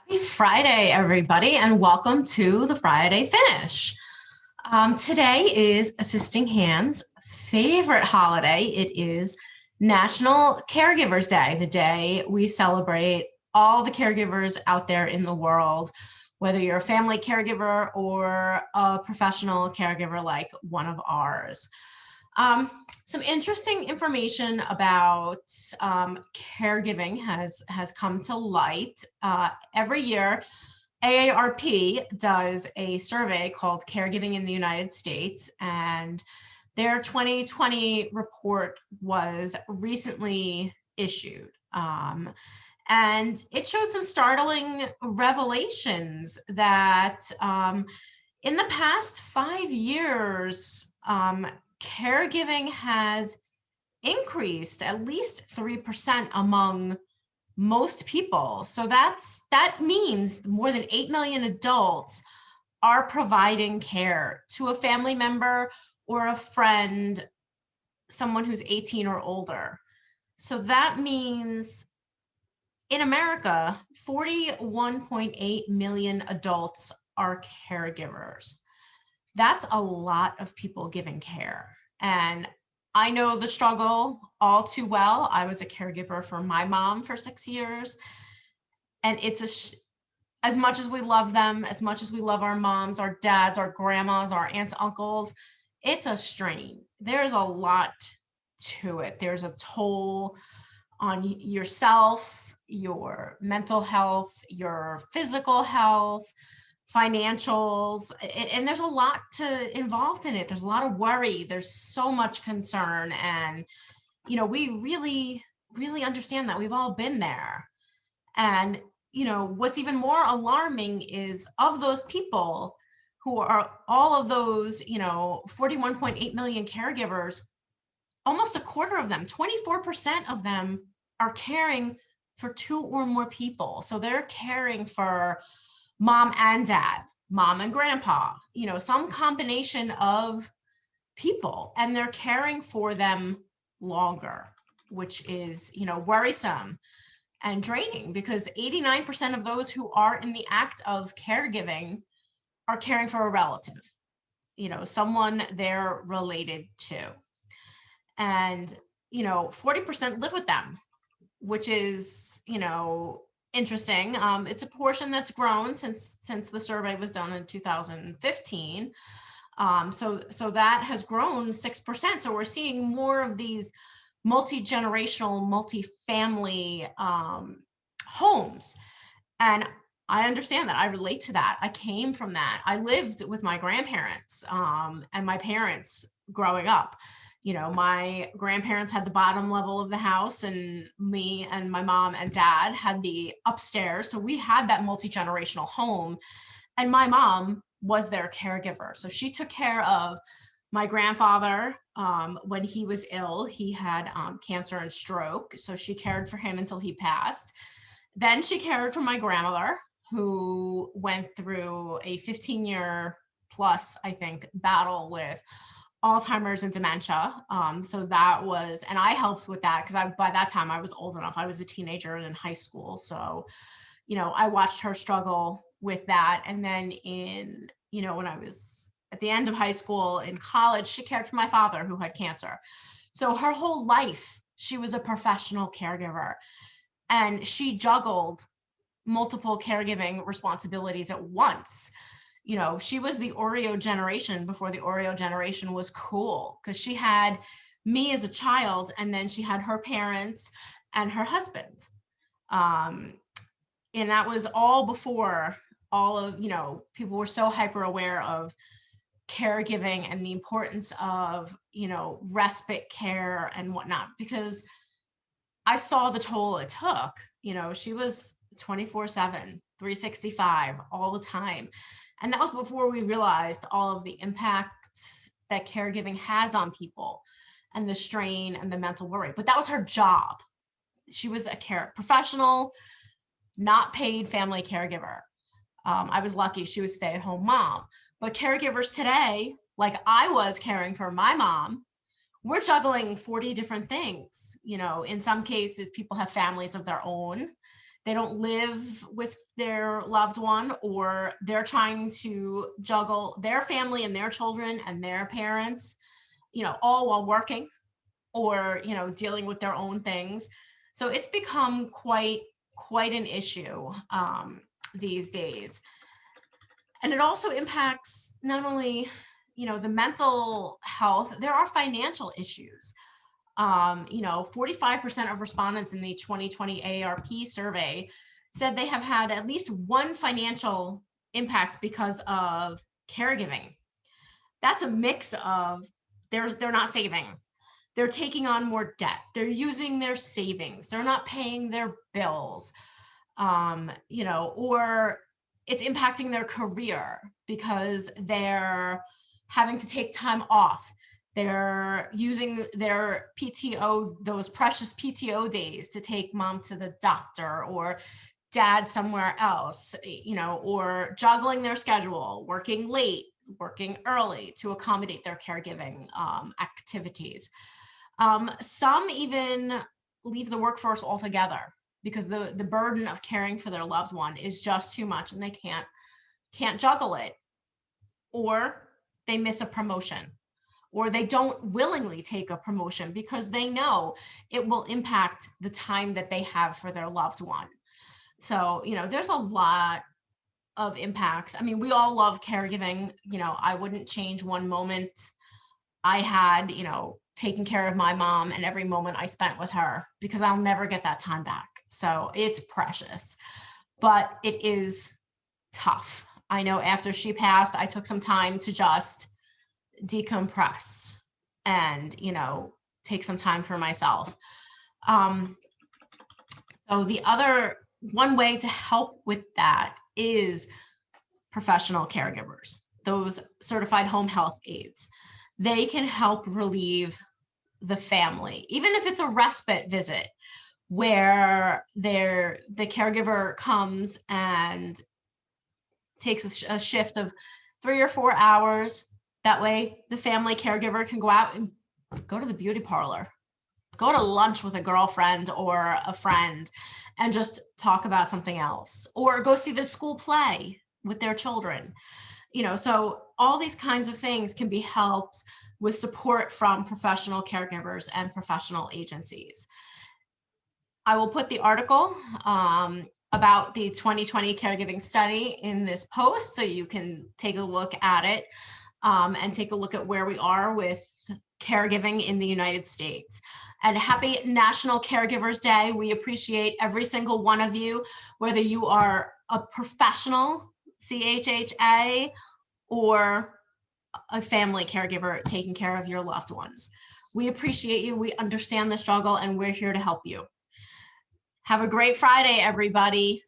Happy Friday, everybody, and welcome to the Friday Finish. Today is Assisting Hands' favorite holiday. It is National Caregivers Day, the day we celebrate all the caregivers out there in the world, whether you're a family caregiver or a professional caregiver like one of ours. Some interesting information about caregiving has come to light. Every year, AARP does a survey called Caregiving in the United States, and their 2020 report was recently issued. And it showed some startling revelations that in the past 5 years, caregiving has increased at least 3% among most people. So that means more than 8 million adults are providing care to a family member or a friend, someone who's 18 or older. So that means in America, 41.8 million adults are caregivers. That's a lot of people giving care. And I know the struggle all too well. I was a caregiver for my mom for 6 years. And as much as we love them, as much as we love our moms, our dads, our grandmas, our aunts, uncles, it's a strain. There's a lot to it. There's a toll on yourself, your mental health, your physical health, financials, and there's a lot involved in it. There's a lot of worry. There's so much concern, and we really understand that. We've all been there. And what's even more alarming is of those people who are all of those 41.8 million caregivers, almost a quarter of them, 24% of them, are caring for two or more people. So they're caring for mom and dad, mom and grandpa, some combination of people, and they're caring for them longer, which is, worrisome and draining, because 89% of those who are in the act of caregiving are caring for a relative, someone they're related to. And, 40% live with them, which is, interesting. It's a portion that's grown since the survey was done in 2015. So that has grown 6%. So we're seeing more of these multi-generational, multi-family homes. And I understand that. I relate to that. I came from that. I lived with my grandparents and my parents growing up. My grandparents had the bottom level of the house, and me and my mom and dad had the upstairs. So we had that multi-generational home, and my mom was their caregiver. So she took care of my grandfather when he was ill. He had cancer and stroke. So she cared for him until he passed. Then she cared for my grandmother, who went through a 15-year plus, I think, battle with Alzheimer's and dementia. So that was, and I helped with that because by that time I was old enough. I was a teenager and in high school. So, I watched her struggle with that. And then when I was at the end of high school, in college, she cared for my father, who had cancer. So her whole life, she was a professional caregiver, and she juggled multiple caregiving responsibilities at once. She was the Oreo generation before the Oreo generation was cool, because she had me as a child, and then she had her parents and her husband. And that was all before all of, people were so hyper aware of caregiving and the importance of, respite care and whatnot, because I saw the toll it took. She was 24/7, 365 all the time. And that was before we realized all of the impacts that caregiving has on people and the strain and the mental worry. But that was her job. She was a professional, not paid family caregiver. I was lucky she was a stay-at-home mom. But caregivers today, like I was caring for my mom, we're juggling 40 different things. In some cases, people have families of their own, they don't live with their loved one, or they're trying to juggle their family and their children and their parents, all while working or, dealing with their own things. So it's become quite an issue these days. And it also impacts not only, the mental health, there are financial issues. 45% of respondents in the 2020 AARP survey said they have had at least one financial impact because of caregiving. That's a mix of they're not saving. They're taking on more debt. They're using their savings. They're not paying their bills, or it's impacting their career because they're having to take time off. They're using their PTO, those precious PTO days, to take mom to the doctor or dad somewhere else, or juggling their schedule, working late, working early to accommodate their caregiving activities. Some even leave the workforce altogether because the burden of caring for their loved one is just too much and they can't juggle it. Or they miss a promotion, or they don't willingly take a promotion because they know it will impact the time that they have for their loved one. So, there's a lot of impacts. I mean, we all love caregiving. I wouldn't change one moment I had, taking care of my mom and every moment I spent with her, because I'll never get that time back. So it's precious, but it is tough. I know after she passed, I took some time to just decompress and, take some time for myself. So the other one way to help with that is professional caregivers, those certified home health aides. They can help relieve the family, even if it's a respite visit where the caregiver comes and takes a shift of 3 or 4 hours. That way the family caregiver can go out and go to the beauty parlor, go to lunch with a girlfriend or a friend and just talk about something else, or go see the school play with their children. So all these kinds of things can be helped with support from professional caregivers and professional agencies. I will put the article about the 2020 caregiving study in this post so you can take a look at it and take a look at where we are with caregiving in the United States. And happy National Caregivers Day. We appreciate every single one of you, whether you are a professional CHHA or a family caregiver taking care of your loved ones. We appreciate you. We understand the struggle and we're here to help you. Have a great Friday, everybody.